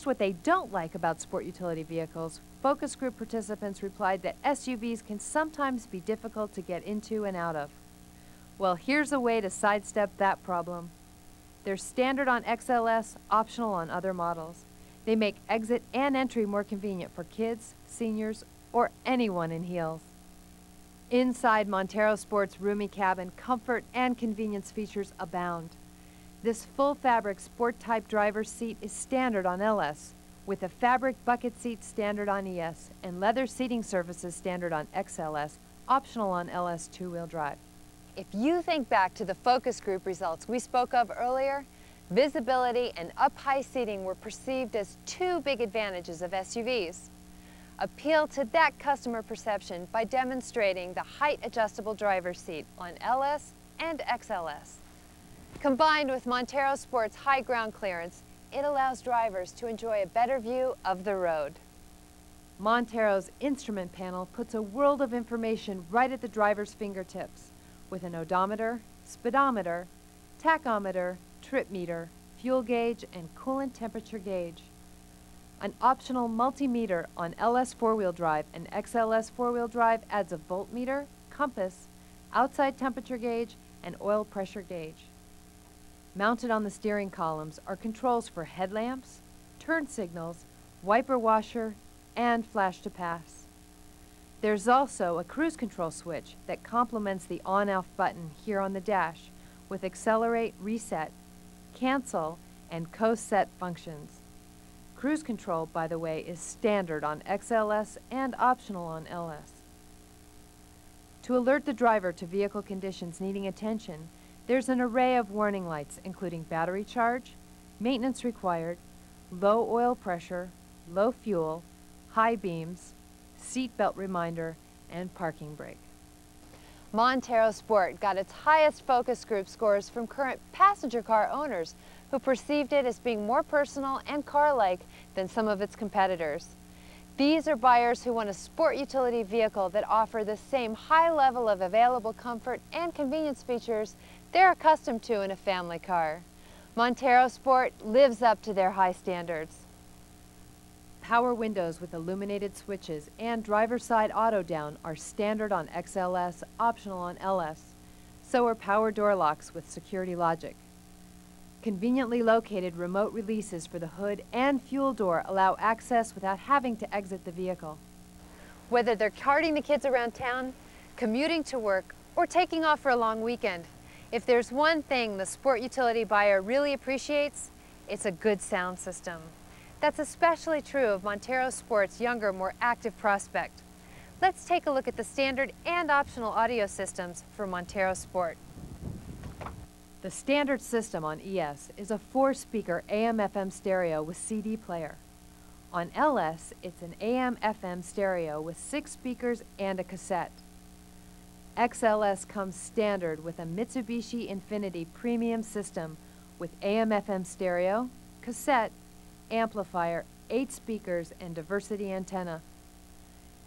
asked what they don't like about sport utility vehicles, focus group participants replied that SUVs can sometimes be difficult to get into and out of. Well, here's a way to sidestep that problem. They're standard on XLS, optional on other models. They make exit and entry more convenient for kids, seniors, or anyone in heels. Inside Montero Sport's roomy cabin, comfort and convenience features abound. This full-fabric sport-type driver's seat is standard on LS, with a fabric bucket seat standard on ES and leather seating surfaces standard on XLS, optional on LS two-wheel drive. If you think back to the focus group results we spoke of earlier, visibility and up-high seating were perceived as two big advantages of SUVs. Appeal to that customer perception by demonstrating the height-adjustable driver's seat on LS and XLS. Combined with Montero Sport's high ground clearance, it allows drivers to enjoy a better view of the road. Montero's instrument panel puts a world of information right at the driver's fingertips, with an odometer, speedometer, tachometer, trip meter, fuel gauge, and coolant temperature gauge. An optional multimeter on LS four-wheel drive and XLS four-wheel drive adds a voltmeter, compass, outside temperature gauge, and oil pressure gauge. Mounted on the steering columns are controls for headlamps, turn signals, wiper washer, and flash to pass. There's also a cruise control switch that complements the on-off button here on the dash with accelerate, reset, cancel, and coast-set functions. Cruise control, by the way, is standard on XLS and optional on LS. To alert the driver to vehicle conditions needing attention, there's an array of warning lights including battery charge, maintenance required, low oil pressure, low fuel, high beams, seat belt reminder, and parking brake. Montero Sport got its highest focus group scores from current passenger car owners who perceived it as being more personal and car-like than some of its competitors. These are buyers who want a sport utility vehicle that offer the same high level of available comfort and convenience features they're accustomed to in a family car. Montero Sport lives up to their high standards. Power windows with illuminated switches and driver's side auto down are standard on XLS, optional on LS. So are power door locks with security logic. Conveniently located remote releases for the hood and fuel door allow access without having to exit the vehicle. Whether they're carting the kids around town, commuting to work, or taking off for a long weekend, if there's one thing the sport utility buyer really appreciates, it's a good sound system. That's especially true of Montero Sport's younger, more active prospect. Let's take a look at the standard and optional audio systems for Montero Sport. The standard system on ES is a 4-speaker AM/FM stereo with CD player. On LS, it's an AM/FM stereo with 6 speakers and a cassette. XLS comes standard with a Mitsubishi Infinity premium system with AM/FM stereo, cassette, amplifier, 8 speakers, and diversity antenna.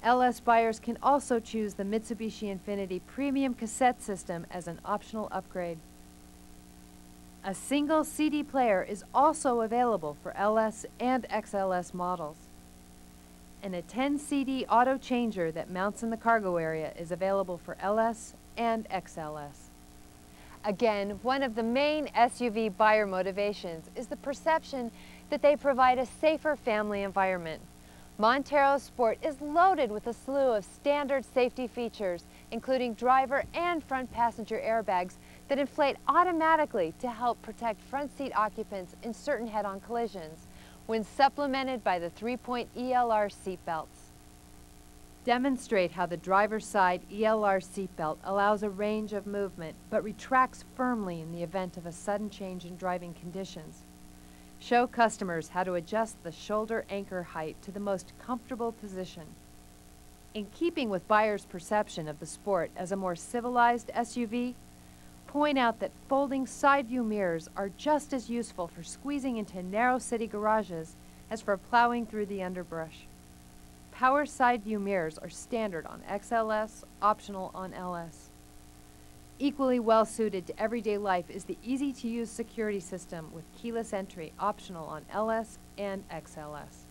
LS buyers can also choose the Mitsubishi Infinity premium cassette system as an optional upgrade. A single CD player is also available for LS and XLS models. And a 10 CD auto changer that mounts in the cargo area is available for LS and XLS. Again, one of the main SUV buyer motivations is the perception that they provide a safer family environment. Montero Sport is loaded with a slew of standard safety features, including driver and front passenger airbags that inflate automatically to help protect front seat occupants in certain head-on collisions, when supplemented by the 3-point ELR seatbelts. Demonstrate how the driver's side ELR seatbelt allows a range of movement but retracts firmly in the event of a sudden change in driving conditions. Show customers how to adjust the shoulder anchor height to the most comfortable position. In keeping with buyers' perception of the Sport as a more civilized SUV, point out that folding side view mirrors are just as useful for squeezing into narrow city garages as for plowing through the underbrush. Power side view mirrors are standard on XLS, optional on LS. Equally well suited to everyday life is the easy-to-use security system with keyless entry, optional on LS and XLS.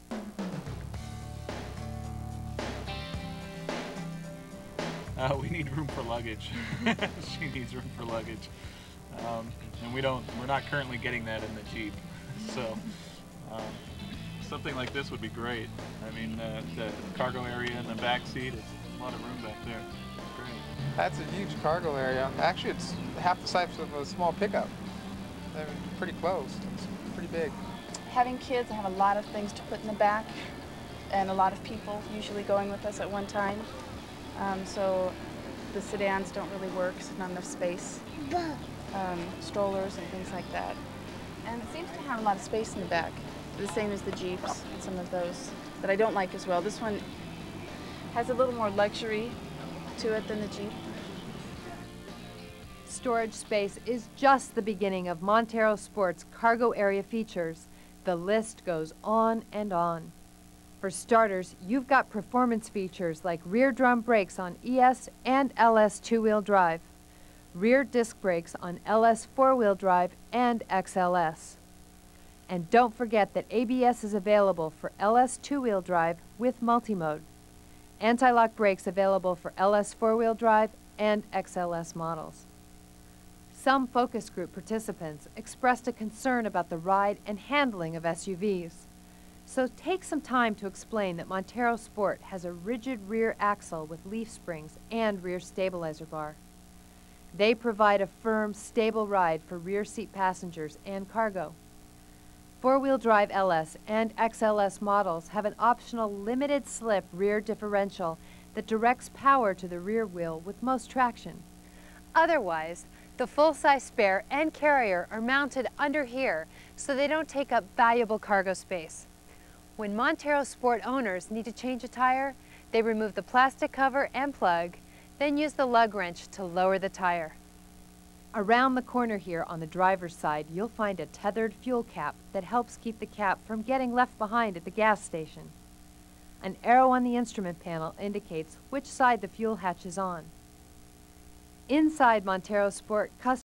We need room for luggage. She needs room for luggage. And we're not currently getting that in the Jeep. So something like this would be great. I mean, the cargo area in the back seat, it's a lot of room back there. Great. That's a huge cargo area. Actually, it's half the size of a small pickup. They're pretty close. It's pretty big. Having kids, I have a lot of things to put in the back, and a lot of people usually going with us at one time. So the sedans don't really work, so not enough space. Strollers and things like that. And it seems to have a lot of space in the back, the same as the Jeeps and some of those that I don't like as well. This one has a little more luxury to it than the Jeep. Storage space is just the beginning of Montero Sport's cargo area features. The list goes on and on. For starters, you've got performance features like rear drum brakes on ES and LS two-wheel drive, rear disc brakes on LS four-wheel drive and XLS. And don't forget that ABS is available for LS two-wheel drive with multimode. Anti-lock brakes available for LS four-wheel drive and XLS models. Some focus group participants expressed a concern about the ride and handling of SUVs. So take some time to explain that Montero Sport has a rigid rear axle with leaf springs and rear stabilizer bar. They provide a firm, stable ride for rear seat passengers and cargo. Four-wheel drive LS and XLS models have an optional limited slip rear differential that directs power to the rear wheel with most traction. Otherwise, the full-size spare and carrier are mounted under here so they don't take up valuable cargo space. When Montero Sport owners need to change a tire, they remove the plastic cover and plug, then use the lug wrench to lower the tire. Around the corner here on the driver's side, you'll find a tethered fuel cap that helps keep the cap from getting left behind at the gas station. An arrow on the instrument panel indicates which side the fuel hatch is on. Inside Montero Sport, customers